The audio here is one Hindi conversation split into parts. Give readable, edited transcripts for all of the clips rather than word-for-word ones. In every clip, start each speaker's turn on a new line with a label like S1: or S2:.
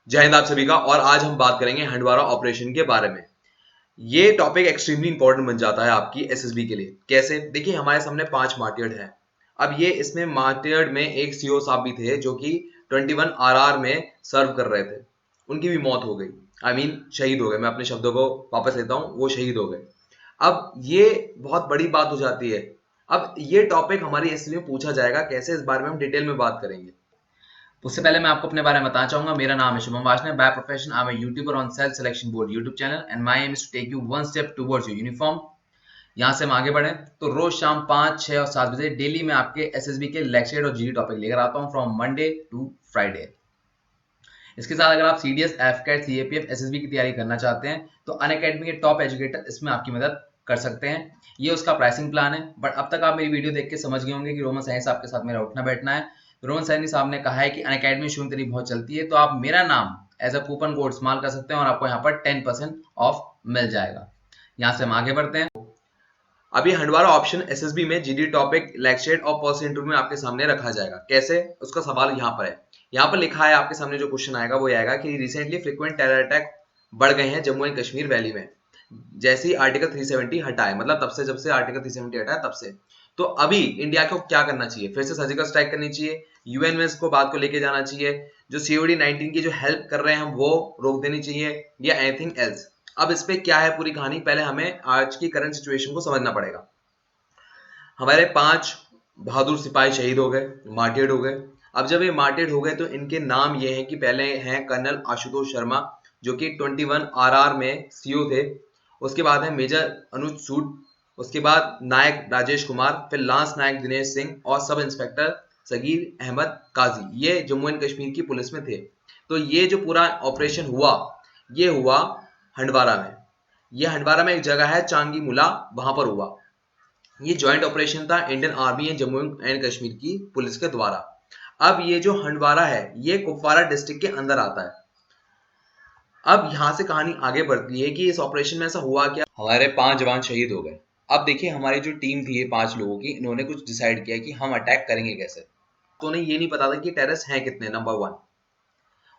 S1: जय हिंद आप सभी का। और आज हम बात करेंगे हंडवारा ऑपरेशन के बारे में। ये टॉपिक एक्सट्रीमली इंपॉर्टेंट बन जाता है आपकी एसएसबी के लिए। कैसे? देखिए, हमारे सामने 5 मार्टियर्ड हैं। अब ये इसमें मार्टियर्ड में एक सीओ साहब भी थे जो कि 21 आरआर में सर्व कर रहे थे। उनकी भी मौत हो गई। शहीद हो गए। मैं अपने शब्दों को वापस लेता हूँ, वो शहीद हो गए। अब ये बहुत बड़ी बात हो जाती है। अब ये टॉपिक हमारी एसएसबी में पूछा जाएगा कैसे, इस बारे में हम डिटेल में बात करेंगे।
S2: उससे पहले मैं आपको अपने बारे में बताना चाहूंगा। मेरा नाम है Shubham Wajne. By profession I am a YouTuber on self selection board YouTube channel and my aim is to take you one step towards your uniform. यहाँ से हम आगे बढ़े तो रोज शाम 5, 6 और 7 बजे डेली मैं आपके एसएसबी के लेक्चर और जीडी टॉपिक लेकर आता हूँ फ्रॉम मंडे टू फ्राइडे। इसके साथ अगर आप सीडीएस, एफकेट, सीएपीएफ, एसएसबी की तैयारी करना चाहते हैं तो अनअकैडमी के टॉप एजुकेटर इसमें आपकी मदद कर सकते हैं। ये उसका प्राइसिंग प्लान है। बट अब तक आप मेरी वीडियो देख के समझ गए होंगे कि रोमन सैनी साहब के साथ मेरा उठना बैठना है। रोमन सैनी साहब ने कहा है कि अनअकैडमी शुरू तेरी बहुत चलती है, तो आप मेरा नाम एज अ कूपन कोड इस्तेमाल कर सकते हैं और आपको यहाँ पर 10% ऑफ मिल जाएगा। यहाँ से हम आगे बढ़ते हैं।
S1: अभी हंडवारा ऑप्शन एसएसबी में जीडी टॉपिक, लेक्चर और पर्सनल इंटरव्यू में आपके सामने रखा जाएगा। कैसे? उसका सवाल यहाँ पर है। यहाँ पर लिखा है, आपके सामने जो क्वेश्चन आएगा वो आएगा कि रिसेंटली फ्रिक्वेंट टेरर अटैक बढ़ गए हैं जम्मू एंड कश्मीर वैली में, जैसे ही आर्टिकल 370 हटाए, मतलब तब से, जब से आर्टिकल 370 हटाया तब से। तो अभी इंडिया को क्या करना चाहिए? फिर से सर्जिकल स्ट्राइक करनी चाहिए, यूएन में इसको बात को लेके जाना चाहिए, जो सीओडी 19 की जो हेल्प कर रहे हैं हम वो रोक देनी चाहिए, या एनीथिंग एल्स? अब इस पे क्या है पूरी कहानी, पहले हमें आज की करंट सिचुएशन को समझना पड़ेगा। हमारे 5 बहादुर सिपाही शहीद हो गए, मार्टियर्ड हो गए। अब जब ये मार्टियर्ड हो गए तो इनके नाम ये हैं कि पहले हैं कर्नल आशुतोष शर्मा, जो कि 21 आरआर में सीओ थे। उसके बाद है मेजर अनुज सूद। उसके बाद नायक राजेश कुमार, फिर लांस नायक दिनेश सिंह और सब इंस्पेक्टर सगीर अहमद काजी, ये जम्मू एंड कश्मीर की पुलिस में थे। तो ये जो पूरा ऑपरेशन हुआ, ये हुआ हंडवारा में। ये हंडवारा में एक जगह है चांगी मुला, वहां पर हुआ। ये ज्वाइंट ऑपरेशन था Indian army and Jammu and Kashmir की पुलिस के द्वारा। अब ये जो हंडवारा है ये कुपवारा डिस्ट्रिक्ट के अंदर आता है। अब यहां से कहानी आगे बढ़ती है कि इस ऑपरेशन में ऐसा हुआ क्या, हमारे 5 जवान शहीद हो गए। अब देखिए, हमारी जो टीम थी ये 5 लोगों की, इन्होंने कुछ डिसाइड किया कि हम अटैक करेंगे कैसे। तो उन्हें ये नहीं पता था कि टेररिस्ट हैं कितने, नंबर 1।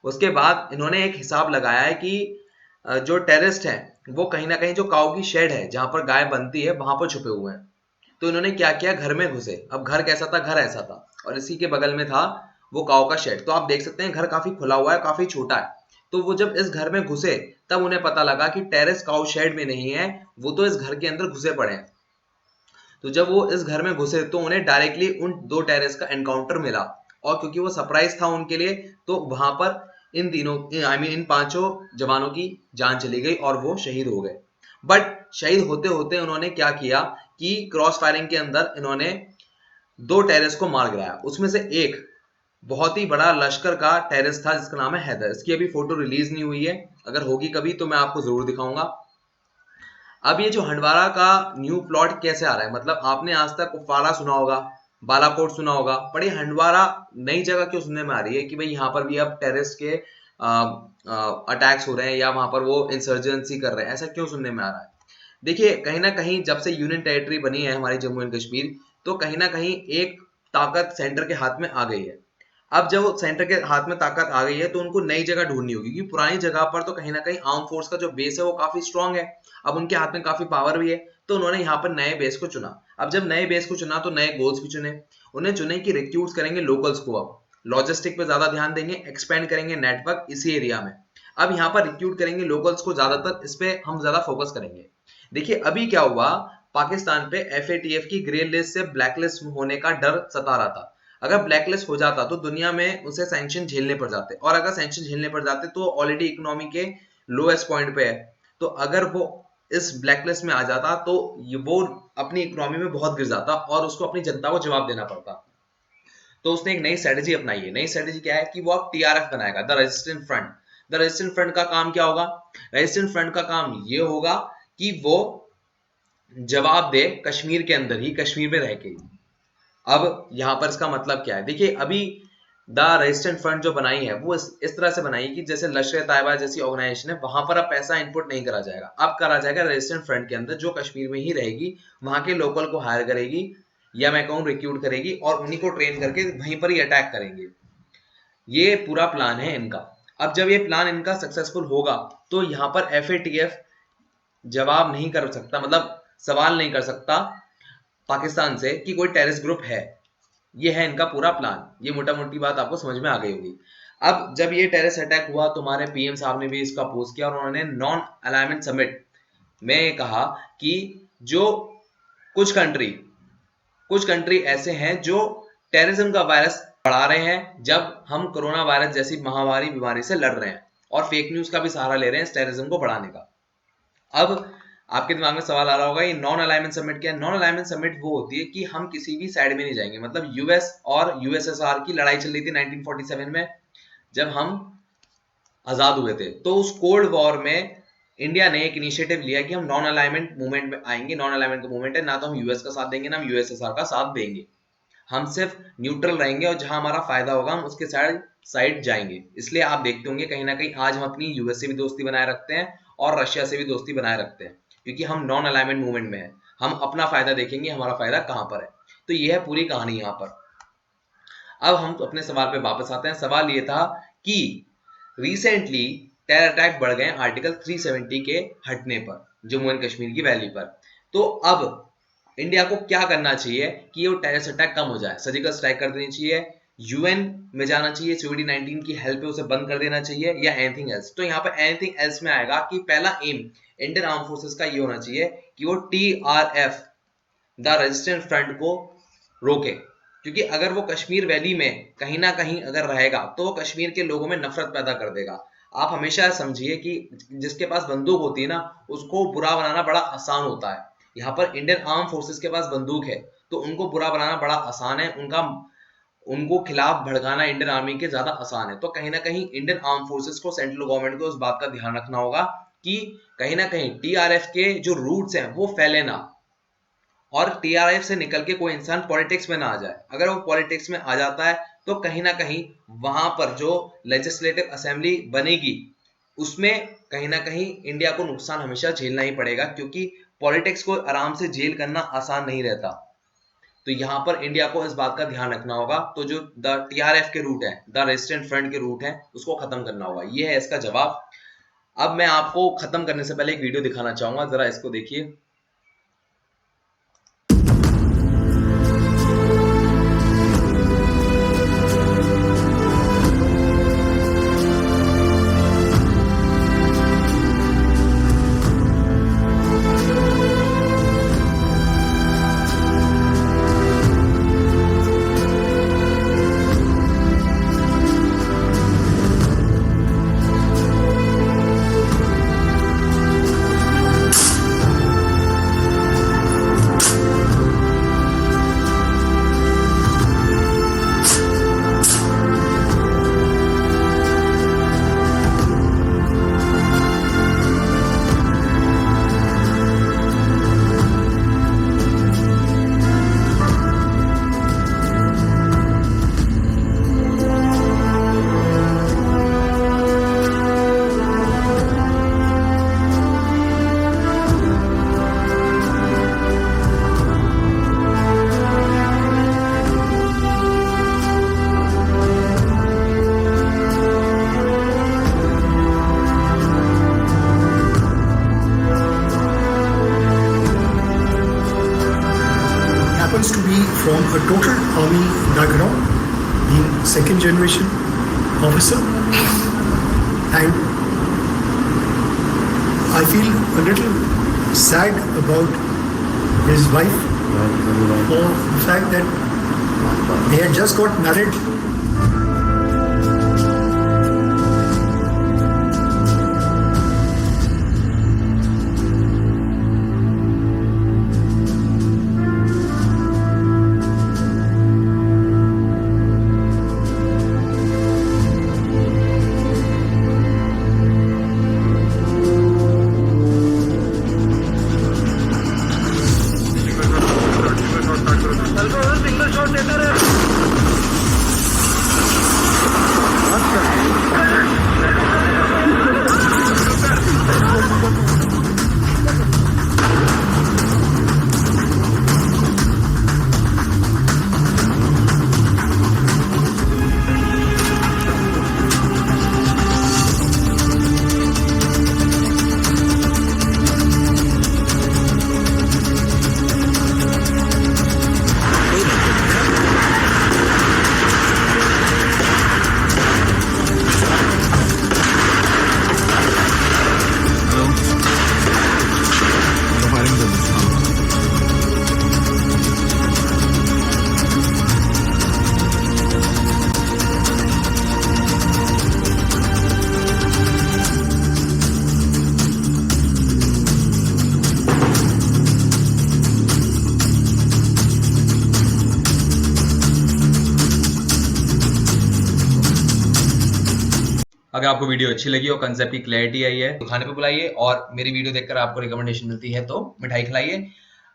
S1: उसके बाद इन्होंने एक हिसाब लगाया है कि जो टेररिस्ट हैं वो कहीं ना कहीं जो काऊ की शेड है जहां पर गाय बनती है वहां पर छुपे हुए हैं। तो इन्होंने क्या किया, घर में घुसे। अब घर कैसा था? घर ऐसा था, और इसी के बगल में था वो काऊ का शेड। तो आप देख सकते हैं घर काफी खुला हुआ है, काफी छोटा है। तो वो जब इस घर में घुसे तब उन्हें पता लगा कि टेरेस काऊ शेड में नहीं है, वो तो इस घर के अंदर घुसे पड़े हैं। तो जब वो इस घर में घुसे तो उन्हें डायरेक्टली उन 2 टेरेस का एनकाउंटर मिला। और क्योंकि वो सरप्राइज था उनके लिए, तो वहां पर इन तीनों, इन 5 जवानों की जान चली गई और वो शहीद हो गए। बट शहीद होते होते उन्होंने क्या किया कि क्रॉस फायरिंग के अंदर इन्होंने 2 टेररिस्ट को मार गिराया। उसमें से एक बहुत ही बड़ा लश्कर का टेररिस्ट था जिसका नाम है हैदर। इसकी अभी फोटो रिलीज नहीं हुई है, अगर होगी कभी तो मैं आपको जरूर दिखाऊंगा। अब ये जो हंडवारा का न्यू प्लॉट कैसे आ रहा है, मतलब आपने आज तक कुपवाड़ा सुना होगा, बालाकोट सुना होगा, पर ये हंडवारा नई जगह क्यों सुनने में आ रही है कि भाई यहाँ पर भी अब टेररिस्ट के अटैक्स हो रहे हैं या वहां पर वो इंसर्जेंसी कर रहे हैं, ऐसा क्यों सुनने में आ रहा है? देखिए, कहीं ना कहीं जब से यूनियन टेरिटरी बनी है हमारी जम्मू एंड कश्मीर, तो कहीं ना कहीं एक ताकत सेंटर के हाथ में आ गई है। अब जब वो सेंटर के हाथ में ताकत आ गई है तो उनको नई जगह ढूंढनी होगी, क्योंकि पुरानी जगह पर तो कहीं ना कहीं आर्म फोर्स का जो बेस है वो काफी स्ट्रांग है। अब उनके हाथ में काफी पावर भी है, तो उन्होंने यहाँ पर नए बेस को चुना। अब जब नए बेस को चुना तो नए गोल्स भी चुने। उन्हें चुने कि रिक्रूट करेंगे लोकल्स को, अब लॉजिस्टिक पे ज्यादा ध्यान देंगे, एक्सपेंड करेंगे नेटवर्क इसी एरिया में। अब यहाँ पर रिक्रूट करेंगे लोकल्स को ज्यादातर, इस पे हम ज्यादा फोकस करेंगे। देखिए अभी क्या हुआ, पाकिस्तान पे एफएटीएफ की ग्रे लिस्ट से ब्लैक लिस्ट होने का डर सता रहा था। अगर ब्लैक लिस्ट हो जाता तो दुनिया में उसे सैंक्शन झेलने पड़ जाते, और अगर सैंक्शन झेलने पड़ जाते तो ऑलरेडी इकोनॉमी के लोएस्ट पॉइंट पे है। तो अगर वो इस ब्लैक लिस्ट में आ जाता तो वो अपनी इकोनॉमी में बहुत गिर जाता और उसको अपनी जनता को जवाब देना पड़ता। तो उसने एक नई स्ट्रेटेजी अपनाई है। नई स्ट्रेटेजी क्या है कि वो अब टीआरएफ बनाएगा, the resistant front. The resistant front का काम क्या होगा? रेजिस्टेंट फ्रंट का काम ये होगा कि वो जवाब दे कश्मीर के अंदर ही, कश्मीर में रह के। अब यहां पर इसका मतलब क्या है? देखिए अभी द रेजिस्टेंट फ्रंट जो बनाई है वो इस तरह से बनाई कि जैसे लश्कर तैयबा जैसी ऑर्गेनाइजेशन है, वहां पर अब पैसा इनपुट नहीं करा जाएगा। अब करा जाएगा रेजिस्टेंट फ्रंट के अंदर, जो कश्मीर में ही रहेगी, वहां के लोकल को हायर करेगी, या मैं कहूँ रिक्रूट करेगी, और उन्हीं को ट्रेन करके वहीं पर ही अटैक करेंगे। ये पूरा प्लान है इनका। अब जब ये प्लान इनका सक्सेसफुल होगा तो यहाँ पर FATF जवाब नहीं कर सकता, मतलब सवाल नहीं कर सकता पाकिस्तान से कि कोई टेररिस्ट ग्रुप है। ये है इनका पूरा प्लान। ये मोटा मोटी बात आपको समझ में आ गई होगी। अब जब ये टेररिस्ट अटैक हुआ तो हमारे PM साहब ने भी इसका अपोज किया और उन्होंने नॉन अलाइनमेंट समिट में कहा कि जो कुछ कंट्री ऐसे हैं जो टेररिज्म का वायरस बढ़ा रहे हैं जब हम कोरोना वायरस जैसी महामारी बीमारी से लड़ रहे हैं, और फेक न्यूज का भी सहारा ले रहे हैं इस टेररिज्म को बढ़ाने का। अब आपके दिमाग में सवाल आ रहा होगा ये नॉन अलाइनमेंट समिट क्या है? नॉन अलाइनमेंट समिट वो होती है कि हम किसी भी साइड में नहीं जाएंगे। मतलब US और USSR की लड़ाई चल रही थी 1947 में जब हम आजाद हुए थे, तो उस कोल्ड वॉर में इंडिया ने एक इनिशिएटिव लिया कि हम नॉन अलाइनमेंट मूवमेंट में आएंगे। नॉन अलाइनमेंट का मूवमेंट है, ना तो हम US का साथ देंगे ना हम USSR का साथ देंगे, हम सिर्फ न्यूट्रल रहेंगे और जहां हमारा फायदा होगा हम उसके साइड जाएंगे। इसलिए आप देखते होंगे कहीं ना कहीं आज हम अपनी US से भी दोस्ती बनाए रखते हैं और रशिया से भी दोस्ती बनाए रखते हैं, क्योंकि हम नॉन अलाइनमेंट मूवमेंट में हैं। हम अपना फायदा देखेंगे, हमारा फायदा कहां पर है। तो यह है पूरी कहानी यहाँ पर। अब हम तो अपने सवाल पे वापस आते हैं। सवाल ये था कि रिसेंटली टेरर अटैक बढ़ गए आर्टिकल 370 के हटने पर, जम्मू एंड कश्मीर की वैली पर। तो अब इंडिया को क्या करना चाहिए कि ये टेररिस्ट अटैक कम हो जाए? सर्जिकल स्ट्राइक कर देनी चाहिए, UN में जाना चाहिए, COVID-19 की हेल्प पे उसे बंद कर देना चाहिए, या एनीथिंग एल्स? तो यहाँ पर एनीथिंग एल्स में आएगा कि पहला एम इंडियन आर्म फोर्सेस का ये होना चाहिए कि वो TRF द रेजिस्टेंस फ्रंट को रोके, क्योंकि अगर वो कश्मीर वैली में कहीं ना कहीं अगर रहेगा तो वो कश्मीर के लोगों में नफरत पैदा कर देगा। आप हमेशा समझिए कि जिसके पास बंदूक होती है ना उसको बुरा बनाना बड़ा आसान होता है। यहाँ पर इंडियन आर्म फोर्सेस के पास बंदूक है तो उनको बुरा बनाना बड़ा आसान है, उनको खिलाफ भड़काना इंडियन आर्मी के ज्यादा आसान है। तो कहीं ना कहीं इंडियन आर्म फोर्सेस को, सेंट्रल गवर्नमेंट को उस बात का ध्यान रखना होगा कि कहीं ना कहीं TRF के जो रूट्स हैं वो फैले ना, और TRF से निकल के कोई इंसान पॉलिटिक्स में ना आ जाए। अगर वो पॉलिटिक्स में आ जाता है तो कहीं ना कहीं वहां पर जो लेजिस्लेटिव असेंबली बनेगी उसमें कहीं ना कहीं इंडिया को नुकसान हमेशा झेलना ही पड़ेगा, क्योंकि पॉलिटिक्स को आराम से जेल करना आसान नहीं रहता। तो यहाँ पर इंडिया को इस बात का ध्यान रखना होगा। तो जो TRF के रूट है, द रेजिस्टेंट फ्रंट के रूट है, उसको खत्म करना होगा। ये है इसका जवाब। अब मैं आपको खत्म करने से पहले एक वीडियो दिखाना चाहूंगा, जरा इसको देखिए।
S3: To be from a total army background, being second generation officer, and I feel a little sad about his wife for the fact that they had just got married.
S2: अगर आपको वीडियो अच्छी लगी और कंसेप्ट की क्लैरिटी आई है तो खाने पे बुलाइए, और मेरी वीडियो देखकर आपको रिकमेंडेशन मिलती है तो मिठाई खिलाइए।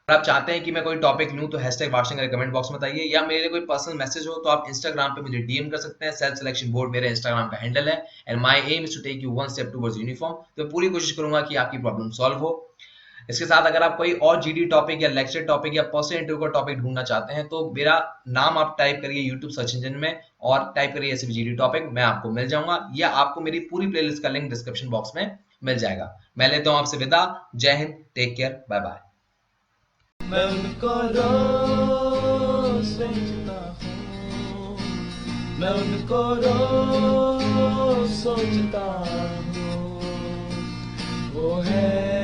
S2: अगर आप चाहते हैं कि मैं कोई टॉपिक लूं तो हैशटैग वाशनिंग कमेंट बॉक्स में बताइए, या मेरे लिए कोई पर्सनल मैसेज हो तो आप इंस्टाग्राम पे मुझे डीएम कर सकते हैं। सेल्फ सिलेक्शन बोर्ड मेरे इंस्टाग्राम का हैंडल है, and my aim is to take you one step towards uniform. तो मैं पूरी कोशिश करूंगा कि आपकी प्रॉब्लम सॉल्व हो। इसके साथ अगर आप कोई और जीडी टॉपिक या लेक्चर टॉपिक या पर्सनल इंटरव्यू का टॉपिक ढूंढना चाहते हैं तो मेरा नाम आप टाइप करिए यूट्यूब सर्च इंजन में और टाइप करिए एसबी जीडी टॉपिक, मैं आपको मिल जाऊंगा, या आपको मेरी पूरी प्लेलिस्ट का लिंक डिस्क्रिप्शन बॉक्स में मिल जाएगा। मैं लेता हूं आपसे विदा। जय हिंद, टेक केयर, बाय बाय।
S4: मैं उनको रोज सोचता हूँ, मैं उनको रोज सोचता हूँ, वो है